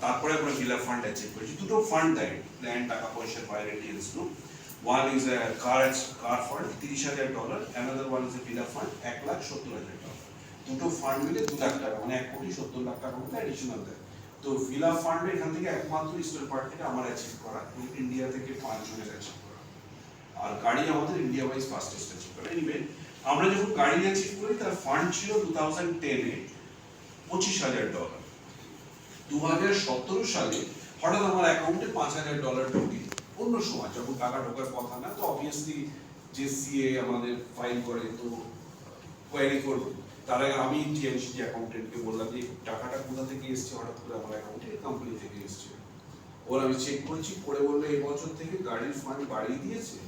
তারপরে আমরা villa fund achieve করেছি। দুটো ফান্ড দেয়, প্ল্যান টাকা পয়সার বাইরে রিয়েলস group. One is a car fund, $30,000. Another one is a villa fund, $1,70,000. দুটো ফান্ড মিলে 2 লাখ টাকা, মানে 1,70,00,000 টাকার মতো অ্যাডিশনাল দেয়। তো ভিলা ফান্ড এখান থেকে একমাত্র ইস্টার্ন পার্ট থেকে আমার অ্যাচিভ করা, এবং ইন্ডিয়া থেকে 5 জনের অ্যাচিভ করা। আর গাড়ি আমাদের ইন্ডিয়া ওয়াইজ ফাস্টেস্ট অ্যাচিভ করা। এনিওয়ে, আমরা যখন গাড়ি অ্যাচিভ করি তার ফান্ড ছিল 2010-এ $25,000। 2017 সালে হঠাৎ আমার অ্যাকাউন্টে $5,000 ঢুকে। অন্য সময় যখন টাকা ঢোকার কথা না, তো অবভিয়াসলি যে সিএ আমাদের ফাইল করে, তো কোয়ারি করবে। তার আগে আমি টিএনসি অ্যাকাউন্টেন্টকে বললাম যে টাকাটা কোথা থেকে এসছে হঠাৎ করে আমার অ্যাকাউন্টে, কোম্পানি থেকে এসছে। ওর আমি চেক করেছি, করে বললো এই বছর থেকে গাড়ির ফান্ড বাড়িয়ে দিয়েছে।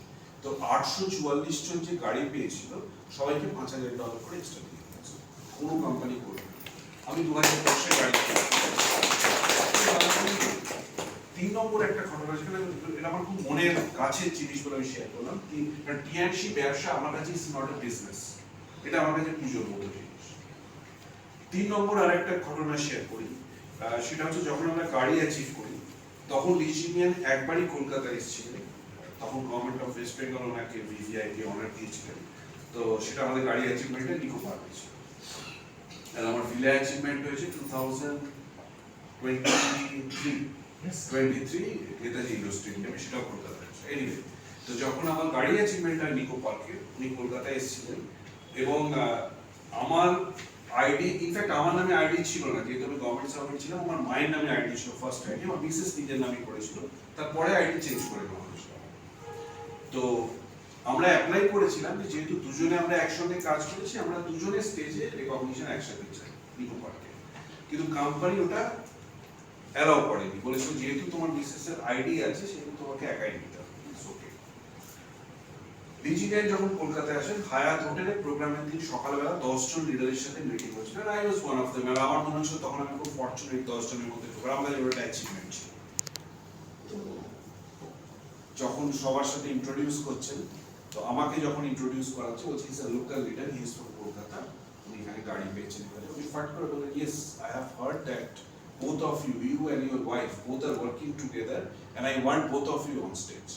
তো 844 জন যে গাড়ি পেয়েছিল সবাইকে $5,000 করে এক্সট্রা দিয়ে দিয়েছে, কোনো কোম্পানি করবে। আমি 2010-এ গাড়ি 3 নম্বর একটা ঘটনা, যেখানে এটা আমার খুব মনের কাছের জিনিস বলে আমি শেয়ার করলাম। টিএনসি ব্যবসা আমার কাছে ইজ নট এ বিজনেস, এটা আমার কাছে পুজোর মতো জিনিস। 3 নম্বর আর একটা ঘটনা শেয়ার করি, সেটা হচ্ছে যখন আমরা গাড়ি অ্যাচিভ করি তখন লিজিমিয়ান একবারই কলকাতা এসেছিলেন। তখন গভর্নমেন্ট অফ ওয়েস্ট বেঙ্গল ওনাকে ভিভিআইপি অনার দিয়েছিলেন। তো সেটা আমাদের গাড়ি অ্যাচিভমেন্টে নিকো পার্ক হয়েছিল। আর আমার ভিলা অ্যাচিভমেন্ট হয়েছে 2023 নেতাজি ইন্ডাস্ট্রি, আমি সেটাও কলকাতা আছে। এনিওয়ে, তো যখন আমার গাড়ি অ্যাচিভমেন্ট হয় নিকো পার্কে, উনি কলকাতায় এসেছিলেন, এবং আমার আইডি, ইনফ্যাক্ট আমার নামে আইডি ছিল না, যেহেতু আমি গভর্নমেন্ট সার্ভেন্ট ছিলাম। আমার মায়ের নামে আইডি ছিল ফার্স্ট আইডি, আমার মিসেস নিজের নামে করেছিল, তারপরে আইডি চেঞ্জ করে নেওয়া হয়েছিল। তো আমরা অ্যাপ্লাই করেছিলাম যে যেহেতু দুজনে আমরা একসঙ্গে কাজ করেছি, আমরা দুজনে স্টেজে রেকগনিশন একসাথে চাই নিকো পার্কে। কিন্তু কোম্পানি ওটা অ্যালাউ করেনি, বলেছিল যেহেতু তোমার মিসেসের আইডি আছে সেহেতু তোমাকে একাই নিতে হবে। ডিজিটাল যখন কলকাতায় আসেন, হায়াত হোটেলে প্রোগ্রামের দিন সকালবেলা 10 জন লিডারের সাথে মিটিং হয়েছিল। I was one of them. আমার মনে হচ্ছে তখন আমি খুব ফরচুনেট 10 জনের মধ্যে ঢোকার, আমাদের ওটা অ্যাচিভমেন্ট ছিল। তো যখন সবার সাথে ইন্ট্রোডিউস করছেন, তো আমাকে যখন ইন্ট্রোডিউস করা হচ্ছে, বলছি is a local leader, he is from Kolkata, উনি এখানে গাড়ি পেয়েছেন। উনি ফাট করে বললেন, yes I have heard that both of you and your wife both are working together and I want both of you on stage.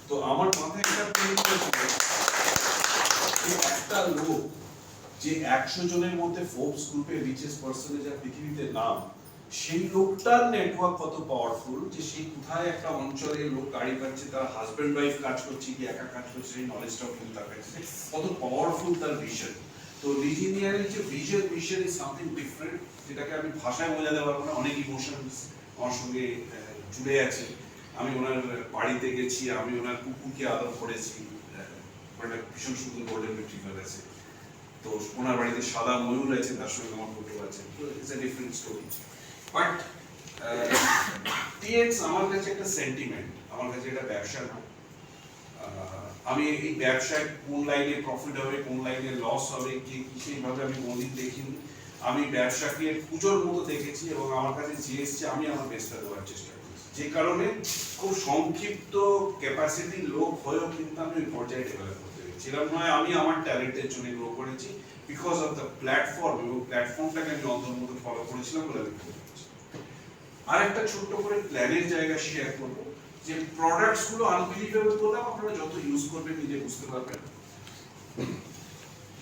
তো আমার মাথায় একটা প্ল্যান ছিল যে একটা লোক যে 100 জনের মধ্যে ফোর্বস গ্রুপের রিচেস্ট পারসনে যা পৃথিবীতে নাম, সেই লোকটার নেটওয়ার্ক কত পাওয়ারফুল, যে সেই কোথায় একটা অঞ্চলে লোক গাড়ি পাচ্ছে, তার হাজবেন্ড ওয়াইফ কাজ করছে কি একা কাজ করছে, সেই নলেজটাও কিন্তু তার কাছে কত পাওয়ারফুল তার ভিশন। তো লিজিনিয়ারের যে ভিশন ইজ সামথিং ডিফারেন্ট, যেটাকে আমি ভাষায় বোঝাতে পারবো না। অনেক ইমোশনস আমার সঙ্গে জুড়ে আছে। আমি ওনার বাড়িতে গেছি, আমি ওনার কুকুরকে আদর করেছি, একটা ভীষণ সুন্দর গোল্ডেন রিট্রিভার আছে। তো ওনার বাড়িতে সাদা ময়ূর আছে, তার সঙ্গে আমার ফটো আছে। তো it's a different story. But TX আমার কাছে একটা সেন্টিমেন্ট, আমার কাছে এটা ব্যবসা না। আমি এই ব্যবসায় কোন লাইনে প্রফিট হবে, কোন লাইনে লস হবে, কি সেইভাবে আমি কোনদিন দেখিনি। আমি ব্যবসাকে পুজোর মতো দেখেছি, এবং আমার কাছে যে এসছে আমি আমার বেস্টটা দেওয়ার চেষ্টা করেছি। যে কারণে খুব সংক্ষিপ্ত ক্যাপাসিটির লোক হয়েও কিন্তু আমি ওই পর্যায়ে ডেভেলপ করতে পেরেছিলাম নয়। আমি আমার ট্যালেন্টের জন্য গ্রো করেছি, বিকজ অফ দ্য প্ল্যাটফর্ম, এবং প্ল্যাটফর্মটাকে আমি অন্তর্মুখে ফলো করেছিলাম বলে আমি করেছি। আর একটা ছোট্ট করে প্ল্যানের জায়গা শেয়ার করবো, যে প্রোডাক্টস গুলো আনবিলিভেবল বললাম, আপনারা যত ইউজ করবেন নিজে বুঝতে পারবেন।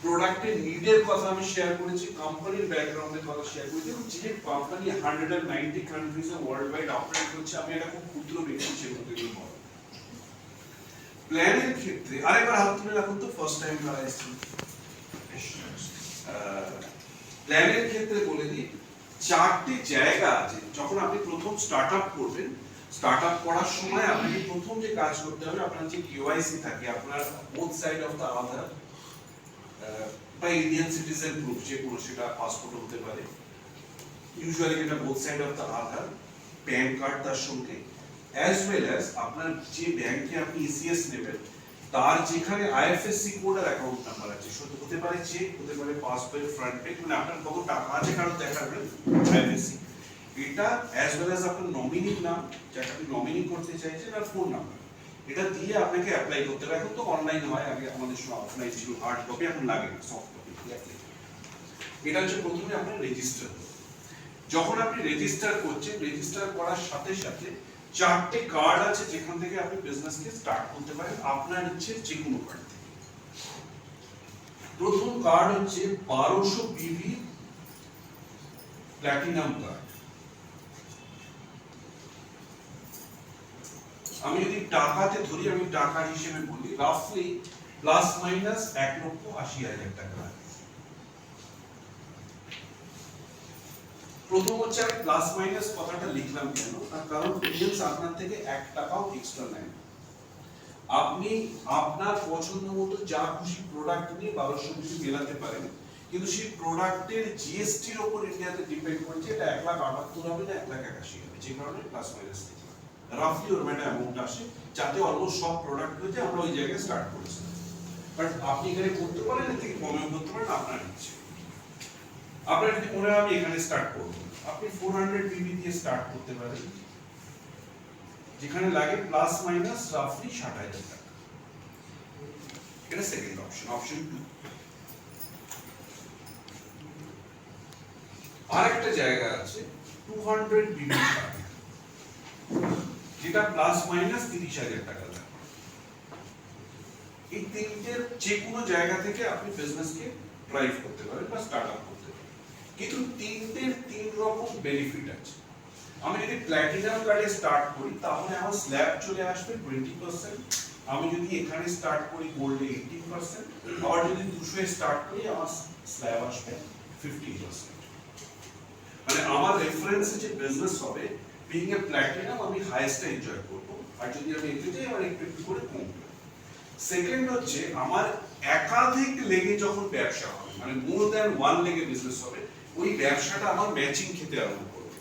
প্রোডাক্টের নিডের কথা আমি শেয়ার করেছি, কোম্পানির ব্যাকগ্রাউন্ডের কথা শেয়ার করেছি, এবং যে কোম্পানি 190 কান্ট্রিজে ওয়ার্ল্ড ওয়াইড অপারেট করছে, আমি একটা খুব ক্ষুদ্র ব্যক্তি সেগুলো থেকে বলবো। প্ল্যানের ক্ষেত্রে আরেকবার হাত তুলে রাখুন তো, ফার্স্ট টাইম যারা এসেছেন। প্ল্যানের ক্ষেত্রে বলে দিই, 4টি জায়গা আছে। যখন আপনি প্রথম স্টার্টআপ করবেন, স্টার্টআপ করার সময় আপনাকে প্রথম যে কাজ করতে হবে, আপনার যে কেওয়াইসি থাকে, আপনার বোথ সাইড অফ দ্য আধার বা ইন্ডিয়ান সিটিজেন প্রুফ, যে কোনো, সেটা পাসপোর্ট হতে পারে, ইউজুয়ালি যেটা both side of the Aadhaar, pan card তার সঙ্গে, অ্যাজ ওয়েল অ্যাজ আপনার যে ব্যাংকে আপনি ইসিএস নেবেন তার যেখানে আইএফএসসি কোড আর অ্যাকাউন্ট নাম্বার আছে, হতে পারে চেক, হতে পারে পাসবইয়ের ফ্রন্ট পেজ, মানে আপনার কত টাকা আছে কারণ দেখাবেন আইএফএসসি, এটা অ্যাজ ওয়েল অ্যাজ আপনার নমিনির নাম, যাকে আপনি নমিনি করতে চাইছেন, আর ফোন নাম্বার, এটা দিয়ে আপনাকে অ্যাপ্লাই করতে হবে। এখন তো অনলাইন হয়, আগে আমাদের সময় অফলাইন ছিল, হার্ড কপি, এখন লাগে না, সফট কপি। এটা হচ্ছে প্রথমে আপনার রেজিস্টার। যখন আপনি রেজিস্টার করছেন, রেজিস্টার করার সাথে সাথে 4টে কার্ড আছে যেখান থেকে আপনি বিজনেসকে স্টার্ট করতে পারেন আপনার ইচ্ছের যে কোনো কার্ড থেকে। প্রথম কার্ড হচ্ছে 1200 বিভি প্ল্যাটিনাম কার্ড। আমি যদি টাকাতে ধরি, আমি টাকা হিসেবে বলি, রাফলি প্লাস মাইনাস 1,80,000 টাকা। প্রথম হচ্ছে আমি প্লাস মাইনাস কথাটা লিখলাম কেন, তার কারণ ক্লিয়েন্টস আপনার থেকে 1 টাকাও এক্সট্রা নেয়। আপনি আপনার পছন্দ মতো যা খুশি প্রোডাক্ট নিয়ে 1200 বিভি মেলাতে পারেন, কিন্তু সেই প্রোডাক্টের জিএসটির উপর ইন্ডিয়াতে ডিপেন্ড করছে এটা 1,78,000 হবে না 1,81,000 হবে, যে কারণে প্লাস মাইনাস লিখলাম। রাফলি ওর একটা অ্যামাউন্ট আসে যাতে অলমোস্ট সব প্রোডাক্ট হচ্ছে আমরা ওই জায়গায় স্টার্ট করেছি। বাট আপনি এখানে করতে পারেন, এর থেকে কমেও করতে পারেন, আপনার ইচ্ছে। আপনার যদি মনে হয় আমি এখানে স্টার্ট করব, আপনি 400 বিবি দিয়ে স্টার্ট করতে পারেন, যেখানে লাগে প্লাস মাইনাস রাফলি 60,000 টাকা। এটা সেকেন্ড অপশন, অপশন 2। আরেকটা জায়গা আছে 200 বিবি, যেটা প্লাস মাইনাস 30,000 টাকা লাগে। এই তিনটের যে কোনো জায়গা থেকে আপনি বিজনেসকে ড্রাইভ করতে পারেন বা স্টার্ট আপ করতে পারেন, কিন্তু তিনটের তিন রকম বেনিফিট আছে। আমি যদি প্ল্যাটিনাম কার্ডে স্টার্ট করি তাহলে আমার স্ল্যাব চলে আসবে 20%। আমি যদি এখানে স্টার্ট করি গোল্ডে 18%, আর যদি 200 এ স্টার্ট করি আমার স্ল্যাব আসবে 50%। মানে আমার রেফারেন্সে যে বিজনেস হবে, বিইং এ প্ল্যাটিনাম আমি হাইয়েস্টটা এনজয় করব, আর যদি আমি এতে যাই আমার একটু একটু করে কমবে। সেকেন্ড হচ্ছে আমার একাধিক লেগে যখন ব্যবসা হবে, মানে মোর দ্যান ওয়ান লেগে বিজনেস হবে, ওই ব্যবসাটা আমার ম্যাচিং খেতে আরম্ভ করবে।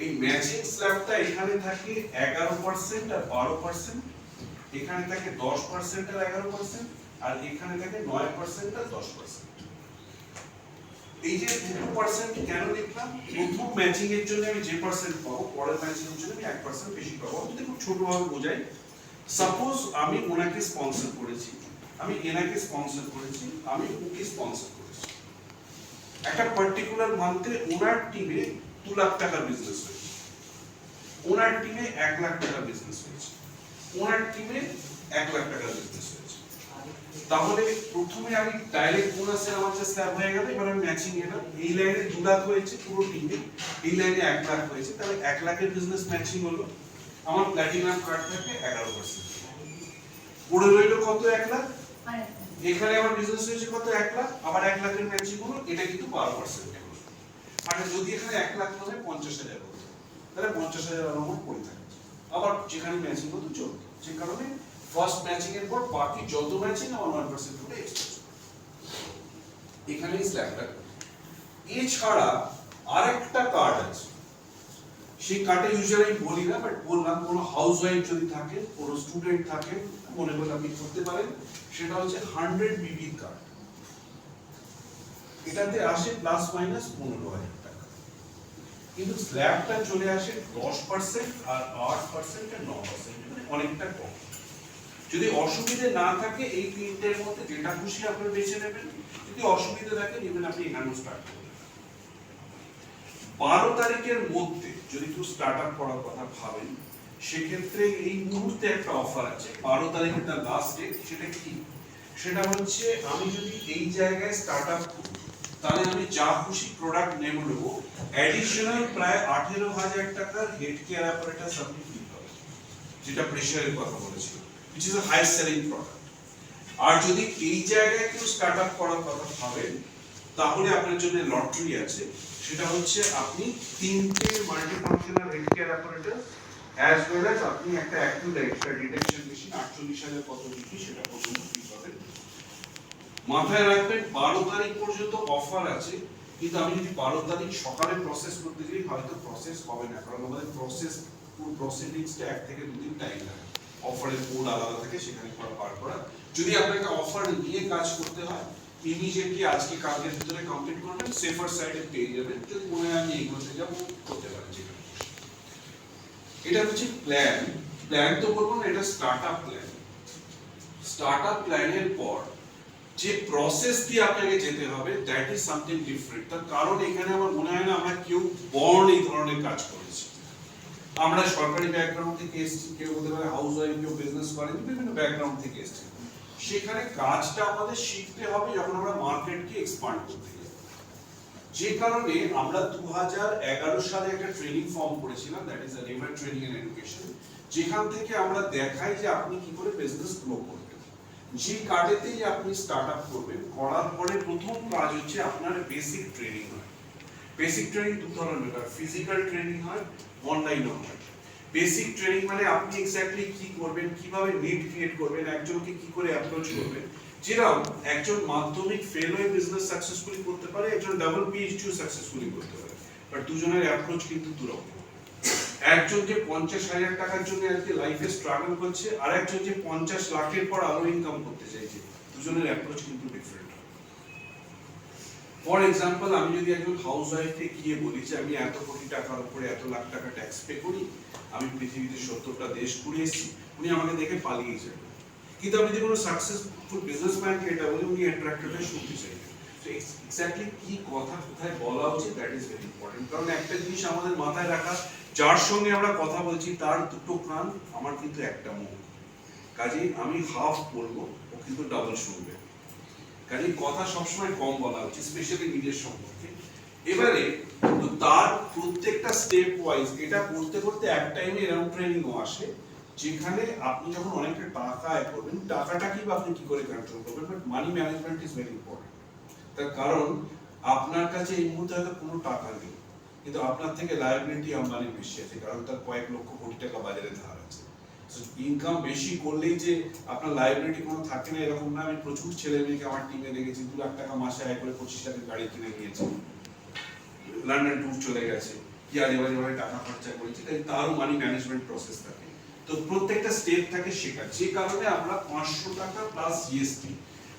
এই ম্যাচিং স্ল্যাবটা এখানে থাকে 11% আর 12%, এখানে থাকে 10% আর 11%, আর এখানে থাকে 9% আর 10%। এই যে 2% কেন লিখলাম? প্রথম ম্যাচিং এর জন্য আমি যে পার্সেন্ট পাবো, পরের ম্যাচিং এর জন্য আমি 1% বেশি পাবো। আমি যদি খুব ছোটভাবে বোঝাই, সাপোজ আমি ওনাকে স্পন্সর করেছি, আমি এনাকে স্পন্সর করেছি, আমি ওকে স্পন্সর করেছি। একটা পার্টিকুলার মান্থে ওনার টিমে 2 লাখ টাকার বিজনেস হয়েছে, ওনার টিমে 1 লাখ টাকার বিজনেস হয়েছে, ওনার টিমে 1 লাখ টাকার বিজনেস হয়েছে। তাহলে প্রথমে আমি ডাইরেক্ট বোনাসের আমার যে স্ল্যাব হয়ে গেল, এবার আমি ম্যাচিং এলাম। এই লাইনে 2 লাখ হয়েছে পুরো টিমে, এই লাইনে 1 লাখ হয়েছে, তাহলে 1 লাখের বিজনেস ম্যাচিং হলো। আমার প্ল্যাটিনাম কার্ড থাকে 11%। পড়ে রইল কত? 1 লাখ। এখানে আমার বিজনেস হয়েছে কত? 1 লাখ, আবার 1 লাখের ম্যাচিং হলো, এটা কিন্তু 12% হলো। মানে যদি এখানে 1 লাখ না হয় 50,000 হতো, তাহলে 50,000 আমার পড়ে থাকে। আবার যেখানে ম্যাচিং হতো চলতো, যে কারণে ফার্স্ট ম্যাচিং এর পর বাকি যত ম্যাচিং আমার 1% করে এক্সট্রা। এখানেই স্ল্যাবটা। এছাড়া আরেকটা কার্ড আছে, সেই কার্ডে ইউজুয়ালি আমি বলি না, বাট বললাম কোনো হাউস ওয়াইফ যদি থাকে, কোনো স্টুডেন্ট থাকে, মনে করলে আপনি করতে পারেন। সেটা হচ্ছে 100 বিবি কার্ড। এটাতে আসে প্লাস মাইনাস 15,000 টাকা, কিন্তু স্ল্যাবটা চলে আসে 10% আর 8% আর 9%, মানে অনেকটা কম। যদি অসুবিধে না থাকে এই তিনটের মধ্যে যেটা খুশি আপনি বেছে নেবেন, যদি অসুবিধা থাকে নেবেন আপনি এখানেও স্টার্ট করবেন। 12 তারিখের মধ্যে যদি কেউ স্টার্ট আপ করার কথা ভাবেন, সেক্ষেত্রে এই মুহূর্তে একটা অফার আছে। 12 তারিখের তার লাস্ট ডেট। সেটা কি? সেটা হচ্ছে আমি যদি এই জায়গায় স্টার্ট আপ করি, তাহলে আমি যা খুশি প্রোডাক্ট নেব, অ্যাডিশনাল প্রায় 18,000 টাকার হেড কেয়ার অ্যাপারেটাস আপনি ফ্রি পাবেন, যেটা প্রেশারের কথা বলেছিলাম, which is a high selling product. আর যদি এই জায়গায় কেউ স্টার্ট আপ করার কথা ভাবেন, তাহলে আপনার জন্য লটারি আছে। সেটা হচ্ছে আপনি 3টে multifunctional head care apparatus as well as আপনি একটা অ্যাকিউট এক্সট্রা ডিটেকশন মেশিন 48,000 কত বিক্রি সেটা পর্যন্ত ফ্রি পাবেন। মাথায় রাখবেন 12 তারিখ পর্যন্ত অফার আছে, কিন্তু আমি যদি 12 তারিখ সকালে প্রসেস করতে যাই হয়তো প্রসেস হবে না, কারণ আমাদের পুরো প্রসিডিংসটা 1 থেকে 2 দিন টাইম লাগে। অফারের কোড আলাদা থাকে, সেখানে পার করা। যদি আপনাকে অফার নিয়ে কাজ করতে হয়, ইমিডিয়েটলি আজকে কালকের ভিতরে কমপ্লিট করবেন, সেফার সাইডে পেয়ে যাবেন। যদি মনে হয় আমি এগুলোতে যাব, করতে পারেন যেখানে। এটা হচ্ছে প্ল্যান। প্ল্যান তো বলবো না, এটা start up plan. Start up প্ল্যানের পর যে প্রসেস দিয়ে আপনাকে যেতে হবে দ্যাট ইজ সামথিং ডিফারেন্ট। তার কারণ এখানে আমার মনে হয় না আমরা কেউ বর্ন এই ধরনের কাজ করেছি। আমরা সরকারি ব্যাকগ্রাউন্ড থেকে এসেছি, কেউ হতে পারে হাউস ওয়াইফ, কেউ বিজনেস করেন, বিভিন্ন ব্যাকগ্রাউন্ড থেকে এসেছি। সেখানে কাজটা আমাদের শিখতে হবে যখন আমরা মার্কেটকে এক্সপান্ড করতে যাই। যে কারণে আমরা 2011 সালে একটা ট্রেনিং ফর্ম করেছিলাম, that is labour training and education, যেখান থেকে আমরা দেখাই যে আপনি কি করে বিজনেস গ্রো করবেন। যে কার্ডেতেই আপনি স্টার্ট আপ করবেন, করার পরে প্রথম কাজ হচ্ছে আপনার বেসিক ট্রেনিং হয়। বেসিক ট্রেনিং দু ধরনের হয়, ফিজিক্যাল ট্রেনিং হয়, অনলাইনও হয়। বেসিক ট্রেনিং মানে আপনি এক্স্যাক্টলি কি করবেন, কিভাবে নিড ক্রিয়েট করবেন, একজনকে কি করে অ্যাপ্রোচ করবেন। যেরকম একজন মাধ্যমিক ফেল হয়ে বিজনেস সাকসেসফুলি করতে পারে, একজন ডাবল পিএইচডিও সাকসেসফুলি করতে পারে, বাট দুজনের অ্যাপ্রোচ কিন্তু দুরকম। একজন যে 50,000 টাকার জন্য আজকে লাইফে স্ট্রাগল করছে, আর একজন যে 50 লাখের পর আরো ইনকাম করতে চাইছে, দুজনের অ্যাপ্রোচ কিন্তু ডিফারেন্ট। ফর এক্সাম্পল, আমি যদি একজন হাউস ওয়াইফকে গিয়ে বলি যে আমি এত কোটি টাকার উপরে এত লাখ টাকা ট্যাক্স পে করি, আমি পৃথিবীতে 70টা দেশ ঘুরে এসেছি, উনি আমাকে দেখে পালিয়ে যাবেন। কিন্তু আমি যদি কোনো সাকসেসফুল বিজনেসম্যানকে এটা বলি, উনি অ্যাট্রাক্টেড হয়ে শুনতে চাইবেন। তো এক্স্যাক্টলি কি কথা কোথায় বলা উচিত, দ্যাট ইজ ভেরি ইম্পর্টেন্ট। কারণ একটা জিনিস আমাদের মাথায় রাখা, যার সঙ্গে আমরা কথা বলছি তার দুটো কান, আমার কিন্তু একটা মুখ। কাজেই আমি হাফ বলবো, ও কিন্তু ডাবল শুনবে। কাজেই কথা সবসময় কম বলা উচিত, স্পেশালি নিজের সম্পর্কে। এবারে তো তার প্রত্যেকটা স্টেপ ওয়াইজ এটা করতে করতে এক টাইমে এরকম ট্রেনিংও আসে, যেখানে আপনি যখন অনেকটা টাকা আয় করবেন, টাকাটা কি বা আপনি কি করে কন্ট্রোল করবেন, but money management is very important. তার কারণ আপনার কাছে এই মুহূর্তে হয়তো কোনো টাকা নেই, কিন্তু আপনার থেকে লায়াবিলিটি আম্বানির বেশি আছে, কারণ তার কয়েক লক্ষ কোটি টাকা বাজারে ধার আছে। ইনকাম বেশি করলেই যে আপনার লায়াবিলিটি কোনো থাকে না এরকম না। আমি প্রচুর ছেলে মেয়েকে আমার টিমে দেখেছি 2 লাখ টাকা মাসে আয় করে 25 লাখের গাড়ি কিনে নিয়েছে, লন্ডন ট্যুর চলে গেছে, কি আজে বাজে ভাবে টাকা খরচা করেছে। তাই তারও মানি ম্যানেজমেন্ট প্রসেস থাকে। তো প্রত্যেকটা স্টেপ থাকে শেখা, যে কারণে আমরা 500 টাকা প্লাস জিএসটি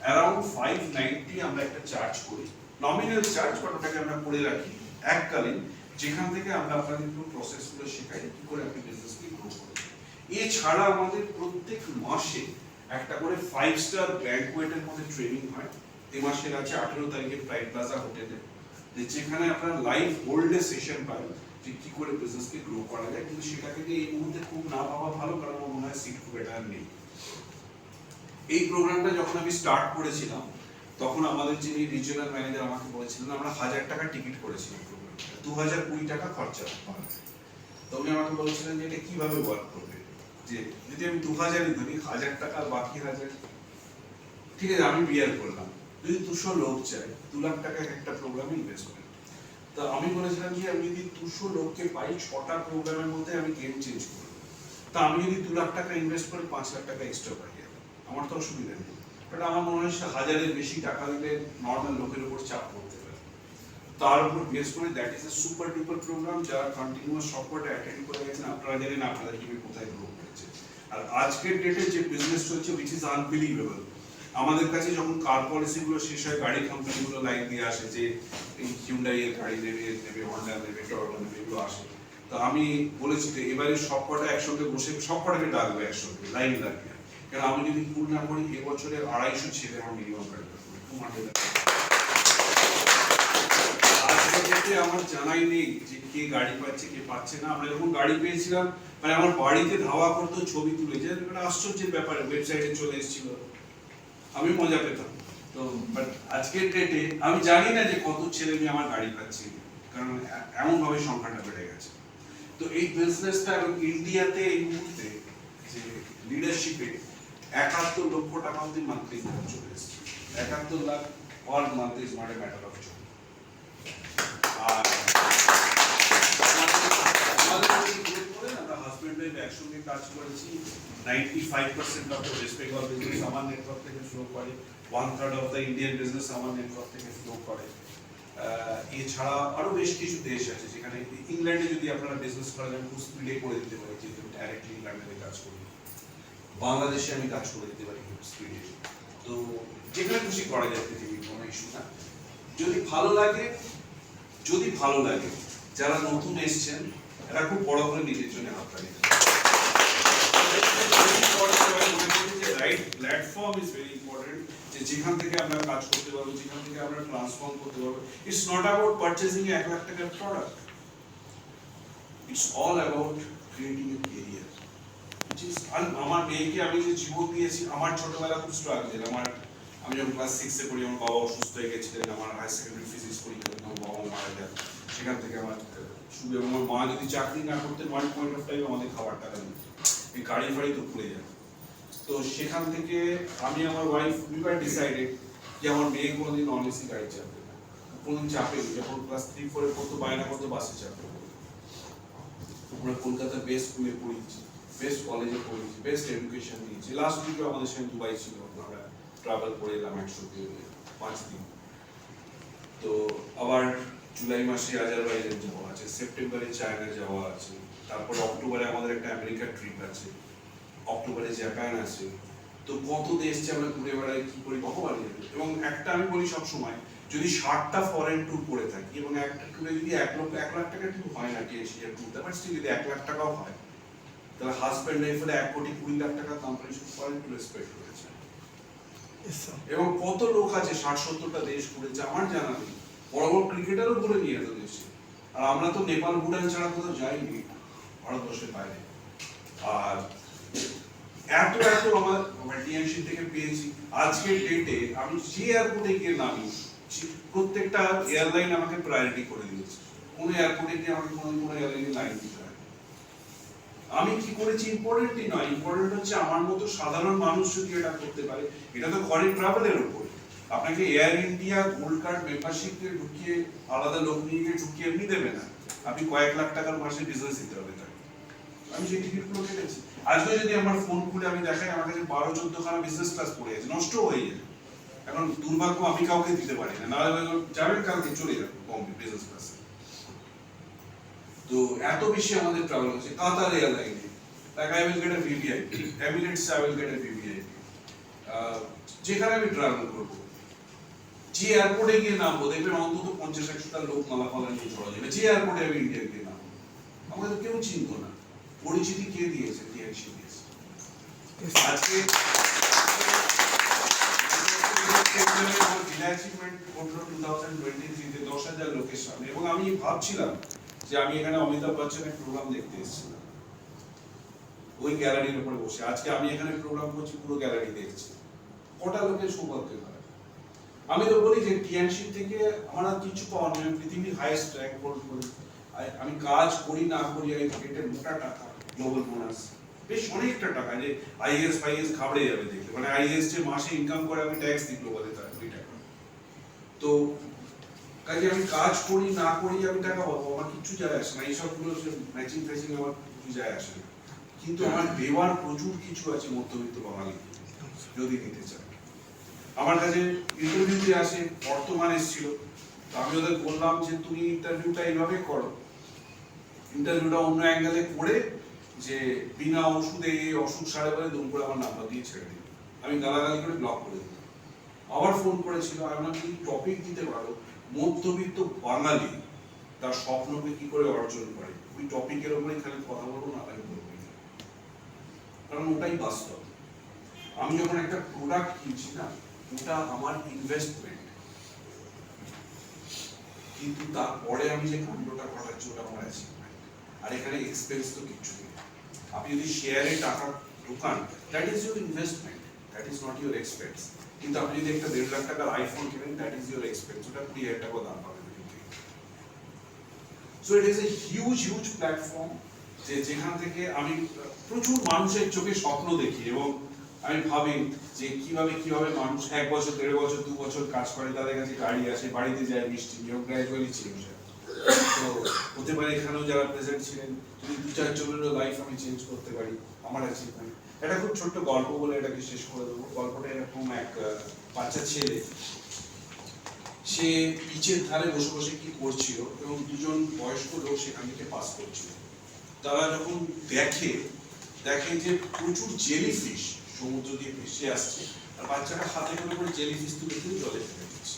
অ্যারাউন্ড 590 আমরা একটা চার্জ করি, নমিনাল চার্জ, বাট ওটাকে আমরা করে রাখি এককালীন, যেখান থেকে আমরা আপনাদের পুরো প্রসেসগুলো শেখাই কি করে আপনি বিজনেসকে গ্রো করবেন। এছাড়া আমাদের প্রত্যেক মাসে একটা করে 5 স্টার ব্যাংকুয়েটের মধ্যে ট্রেনিং হয়। এই মাসের আছে 18 তারিখে প্রাইড প্লাজা হোটেলে, যেখানে আপনারা লাইভ হোল্ডে সেশন পাবেন যে কি করে বিজনেসকে গ্রো করা যায়। কিন্তু সেটা থেকে এই মুহূর্তে খুব না পাওয়া ভালো, কারণ আমার মনে হয় সিট খুব এটা নেই। এই প্রোগ্রামটা যখন আমি স্টার্ট করেছিলাম, তখন আমাদের যিনি রিজিওনাল ম্যানেজার আমাকে বলেছিলেন, আমরা 1000 টাকা টিকিট করেছিলাম প্রোগ্রামটা, 2020 টাকা খরচা হয়। তো উনি আমাকে বলেছিলেন যে এটা কিভাবে ওয়ার্ক করবে, যে যদি আমি 2000ই ধরি, 1000 টাকা বাকি 1000, ঠিক আছে আমি বিয়ার করলাম, যদি 200 লোক চাই 2 লাখ টাকা একটা প্রোগ্রামে ইনভেস্ট করি। তো আমি বলেছিলাম যে আমি যদি 200 লোককে পাই 6টা প্রোগ্রামের মধ্যে আমি গেম চেঞ্জ করব। তা আমি যদি 2 লাখ টাকা ইনভেস্ট করে 5 লাখ টাকা এক্সট্রা পাই, আমার তো অসুবিধা নেই। বাট আমার মনে হয় 1000-এর বেশি টাকা দিলে নর্মাল লোকের উপর চাপ পড়তে পারে। তার উপর বেস করে that is a super duper program, যারা কন্টিনিউয়াস সবকটা অ্যাটেন্ড করে গেছেন। আপনারা জানেন আপনাদের টিমে কোথায় গ্রো করেছে। আর আজকের ডেটে যে বিজনেস চলছে উইচ ইজ আনবিলিভেবল। আমাদের কাছে যখন কার পলিসিগুলো শেষ হয়, গাড়ি কোম্পানিগুলো লাইন দিয়ে আসে যে হিউন্ডাই এর গাড়ি নেবে, হন্ডা নেবে, টয়োটা নেবে, এগুলো আসে। তো আমি বলেছি যে এবারে সবকটা একসঙ্গে বসে সবকটাকে ডাকবে একসঙ্গে, লাইন লাগবে। কারণ আমি যদি ভুল না করি, এবছরে 250 ছেলে আমার মিনিমাম গাড়ি পাবে, 200। আজকে আমার জানাই নেই যে কে গাড়ি পাচ্ছে কে পাচ্ছে না। আমরা যখন গাড়ি পেয়েছিলাম, মানে আমার বাড়িতে ধাওয়া করতো, ছবি তুলে, যে একটা আশ্চর্যের ব্যাপারে ওয়েবসাইটে চলে এসেছিল, আমি মজা পেতাম। তো বাট আজকের ডেটে আমি জানি না যে কত ছেলে মেয়ে আমার গাড়ি পাচ্ছে, কারণ এমন ভাবে সংখ্যাটা বেড়ে গেছে। তো এই বিজনেসটা ইন্ডিয়াতে এই মুহূর্তে যে লিডারশিপে 71 লক্ষ টাকা অব্দি মান্থলি ইনকাম চলে এসেছে। 71 lakh per month is not a matter of job. আর আমরা হাজবেন্ড ওয়াইফ একসঙ্গে কাজ করেছি। 95% of the West Bengal business আমার নেটওয়ার্ক থেকে ফ্লো করে, 1/3 অফ দ্য ইন্ডিয়ান বিজনেস আমার নেটওয়ার্ক থেকে ফ্লো করে। এছাড়া আরো বেশ কিছু দেশ আছে যেখানে, ইংল্যান্ডে যদি আপনারা বিজনেস করেন আমি খুব স্পিডে করে দিতে পারি, যেহেতু ডাইরেক্টলি ইংল্যান্ডে কাজ করি। বাংলাদেশে আমি কাজ করে দিতে পারি খুব স্পিডে। তো যেখানে খুশি করা যায় পৃথিবীর, কোনো ইস্যু না। যদি ভালো লাগে, যারা নতুন এসছেন এরা খুব বড় করে নিজের জন্য হাত লাগিয়ে right platform is very important, যে যেখান থেকে আমরা কাজ করতে পারবো, যেখান থেকে আমরা ট্রান্সফর্ম করতে পারবো। It's not about purchasing 1 lakh টাকার product, it's all about creating a career. আমার মেয়েকে আমি যে জীবন দিয়েছি, আমার ছোটবেলা খুব স্ট্রাগল। আমি যখন ক্লাস 6 এ পড়ি, আমার বাবা অসুস্থ হয়ে গেছিলেন, আমার হায়ার সেকেন্ডারি ফিজিক্স পরীক্ষা দিতে আমার বাবা মারা যান। সেখান থেকে আমার শুধু, আমার মা যদি চাকরি না করতেন, ওয়ান পয়েন্ট অফ টাইম আমাদের খাবার টাকা দিত, এই গাড়ি ফাড়ি তো পড়ে যায়। তো সেখান থেকে আমি, আমার ওয়াইফ, উই ওয়ার ডিসাইডেড যে আমার মেয়ে কোনোদিন নন এসি গাড়ি চাপবে না, কোনোদিন চাপেনি। যখন ক্লাস 3-4 এ পড়তো, বায়না করতো বাসে চাপবে। আমরা কলকাতার বেস্ট স্কুলে পড়িয়েছি, বেস্ট কলেজে পড়েছি, বেস্ট এডুকেশন দিয়েছি। লাস্ট উইকে আমাদের সঙ্গে দুবাই ছিল, আমরা ট্রাভেল করে এলাম 105 দিন। তো আবার জুলাই মাসে আজারবাইজান যাওয়া আছে, সেপ্টেম্বরে চায়না যাওয়া আছে, তারপর অক্টোবরে আমাদের একটা আমেরিকা ট্রিপ আছে, অক্টোবরে জাপান আছে। তো কত দেশ যে আমরা ঘুরে বেড়াই, কি করি, কতবার যাবে। এবং একটা আমি বলি সবসময়, যদি 60টা ফরেন ট্যুর করে থাকি এবং একটা ট্যুরে যদি 1 লাখ টাকা ট্যুর হয় না, টিএসিআর ট্যুর, বাট স্টিল যদি 1 লাখ টাকাও হয়, তাহলে হাজব্যান্ড ওয়াইফ হলে 1,20,00,000 টাকা কোম্পানি শুধু ফরেন ট্যুর স্পেন্ড করেছে। এবং কত লোক আছে 60-70টা দেশ ঘুরেছে, আমার জানা নেই। বড় বড় ক্রিকেটারও ঘুরে নিয়ে এত দেশে। আর আমরা তো নেপাল, ভুটান ছাড়া কোথাও যাইনি ভারতবর্ষের বাইরে। আর এত আমার টিএমসি থেকে পেয়েছি। আজকের ডেটে আমি যে এয়ারপোর্টে গিয়ে নামি, প্রত্যেকটা এয়ারলাইন আমাকে প্রায়োরিটি করে দিয়েছে। কোনো এয়ারপোর্টে গিয়ে আমাকে কোনো এয়ারলাইনে লাইন দিতে হয়। আমি কি করেছি ইম্পর্টেন্টই নয়, ইম্পর্টেন্ট হচ্ছে আমার মতো সাধারণ মানুষ যদি এটা করতে পারে। এটা তো ফরেন ট্রাভেলের উপর। আপনাকে air India gold card membership দিয়ে ঢুকিয়ে, আলাদা লোক নিয়ে গিয়ে ঢুকিয়ে এমনি দেবে না, আপনি কয়েক লাখ টাকার মাসে বিজনেস দিতে হবে তাকে। আমি সেই টিকিটগুলো কেটেছি। আজকে যদি আমার ফোন খুলে আমি দেখাই, আমার কাছে 12-14 খানা বিজনেস ক্লাস পড়ে আছে, নষ্ট হয়ে যায়। এখন দুর্ভাগ্য আমি কাউকে দিতে পারি না, নাহলে যাবেন কালকে চলে যাবে বম্বে বিজনেস ক্লাসে। তো এত বেশি আমাদের ট্রাভেল হচ্ছে। কাতার এয়ারলাইনে, like I will get a VVIP, Emirates I will get a VVIP, যেখানে আমি ট্রাভেল করবো, যে এয়ারপোর্টে গিয়ে নামবো, দেখবেন অন্তত 50-100টা লোক মালা নিয়ে ছড়া যাবে। যে এয়ারপোর্টে আমি ইন্ডিয়া গিয়ে নামবো, আমাদের কেউ চিনতো না। পরিচিতি কে দিয়েছে? টিএনসি দিয়েছে। আজকে লোকের সামনে, এবং আমি ভাবছিলাম যে আমি এখানে অমিতাভ বচ্চনের প্রোগ্রাম দেখতে এসেছিলাম ওই গ্যালারির উপরে বসে। আজকে আমি এখানে প্রোগ্রাম করছি, পুরো গ্যালারি দেখছি। কটা লোকের সৌভাগ্য হয়। আমি তো বলি যে টিএনসি থেকে আমার আর কিছু পাওয়া নেই, পৃথিবীর হাইয়েস্ট র্যাঙ্ক হোল্ড করি, আমি কাজ করি না করি, আমি পেটের মোটা টাকা, গ্লোবাল বোনাস, বেশ অনেকটা টাকা। যে আইএস ফাইএস ঘাবড়ে যাবে দেখলে, মানে আইএস যে মাসে ইনকাম করে, আমি ট্যাক্স দিই গ্লোবালে তার ওই টাকা। তো কাজে আমি কাজ করি না করি, আমি টাকা পাবো, আমার কিছু যায় আসে না। এইসবগুলো ম্যাচিং ফ্যাচিং আমার কিছু যায় আসে না। কিন্তু আমার দেওয়ার প্রচুর কিছু আছে মধ্যবিত্ত বাঙালি যদি নিতে চায়। আমার কাছে ইন্টারভিউতে আসে, বর্তমান এসেছিল, তো আমি ওদের বললাম যে তুমি ইন্টারভিউটা এইভাবে করো, ইন্টারভিউটা অন্য অ্যাঙ্গেলে করে, যে বিনা ওষুধে এই অসুখ সারে বলে দুম করে আমার নাম্বার দিয়ে ছেড়ে দিই। আমি গালাগালি করে ব্লক করে দিই। আবার ফোন করেছিল, আমরা যদি টপিক দিতে পারো, মধ্যবিত্ত বাঙালি তার স্বপ্নকে কি করে অর্জন করে, ওই টপিকের উপরেই খালি কথা বলবো না, আমি বলবো, কারণ ওটাই বাস্তব। আমি যখন একটা প্রোডাক্ট কিনছি না, ওটা আমার ইনভেস্টমেন্ট, কিন্তু তারপরে আমি যে কাণ্ডটা ঘটাচ্ছি ওটা আমার অ্যাচিভমেন্ট। আর এখানে এক্সপেন্স তো কিছু নেই। আপনি যদি শেয়ারে টাকা ঢোকান, that is your investment, that is not your expense. কিন্তু আপনি যদি একটা 1.5 লাখ টাকার আইফোন কিনেন, দ্যাট ইজ ইউর এক্সপেন্স, ওটা 20,000 টাকা দাম পাবেন। So it is a huge platform, যেখান থেকে আমি প্রচুর মানুষের চোখে স্বপ্ন দেখি, এবং আমি ভাবি যে কিভাবে মানুষ 1 বছর, 1.5 বছর, 2 বছর কাজ করে, তাদের কাছে গাড়ি আসে, বাড়িতে যায় মিষ্টি নিয়ে, গ্র্যাজুয়ালি চেঞ্জ হয়। তো হতে পারে এখানেও যারা প্রেজেন্ট ছিলেন, যদি 2-4 জনেরও লাইফ আমি চেঞ্জ করতে পারি, আমার অ্যাচিভমেন্ট। এটা খুব ছোট্ট গল্প বলে এটাকে শেষ করে দেবো। গল্পটা এরকম, এক বাচ্চা ছেলে, সে বিচের ধারে বসে বসে কি করছিল, এবং 2জন বয়স্ক লোক সেখান থেকে পাস করছিল। তারা যখন দেখে যে প্রচুর জেলিফিশ সমুদ্র দিয়ে ভেসে আসছে, আর বাচ্চাটা হাতে করে জেলিফিশ তুলে জলে ফেলে দিচ্ছে।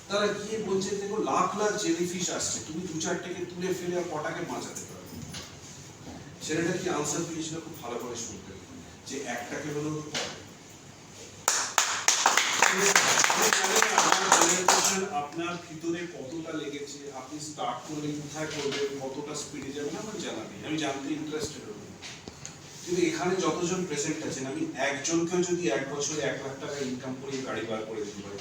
তারা গিয়ে বলছে, দেখো লাখ জেলিফিশ আসছে, তুমি 2-4টাকে তুলে ফেলে আর কটাকে বাঁচাতে পারবে? ছেলেটা কি আনসার দিয়েছিল খুব ভালো করে শুনতে, যে একটাকে হলো আপনার ভিতরে কতটা লেগেছে, আপনি স্টার্ট করলে কোথায় করবেন, কতটা স্পিডে যাবেন আমার জানা নেই, আমি জানতে ইন্টারেস্টেড হব। কিন্তু এখানে যতজন প্রেজেন্ট আছেন, আমি একজনকেও যদি 1 বছরে 1 লাখ টাকা ইনকাম করে গাড়ি বার করে দিতে পারি,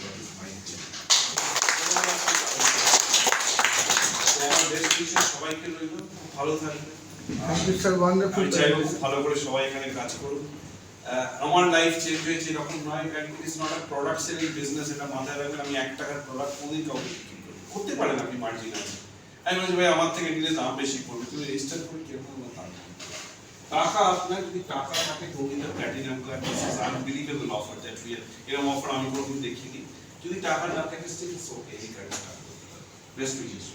আমার বেস্ট উইশেস সবাইকে রইল, খুব ভালো থাকবেন। আমি চাইবো খুব ভালো করে সবাই এখানে কাজ করুন। আমার লাইফ চেঞ্জ হয়েছে এরকম নয়, কারণ it's not a product selling business, এটা মাথায় রাখবেন। আমি 1 টাকার প্রোডাক্ট কোনোদিন কাউকে বিক্রি করি করতে পারেন, আপনি মার্জিন আছে। আমি বলছি ভাই আমার থেকে নিলে দাম বেশি পড়বে, তুমি রেজিস্টার করে কিরকম টাকা আপনার যদি টাকা থাকে, Govinda platinum card this is unbelievable offer that we are, এরকম অফার আমি কোনোদিন দেখিনি। যদি টাকা না থাকে স্টিল ইটস ওকে, এই কার্ডটা বেস্ট উইশেস।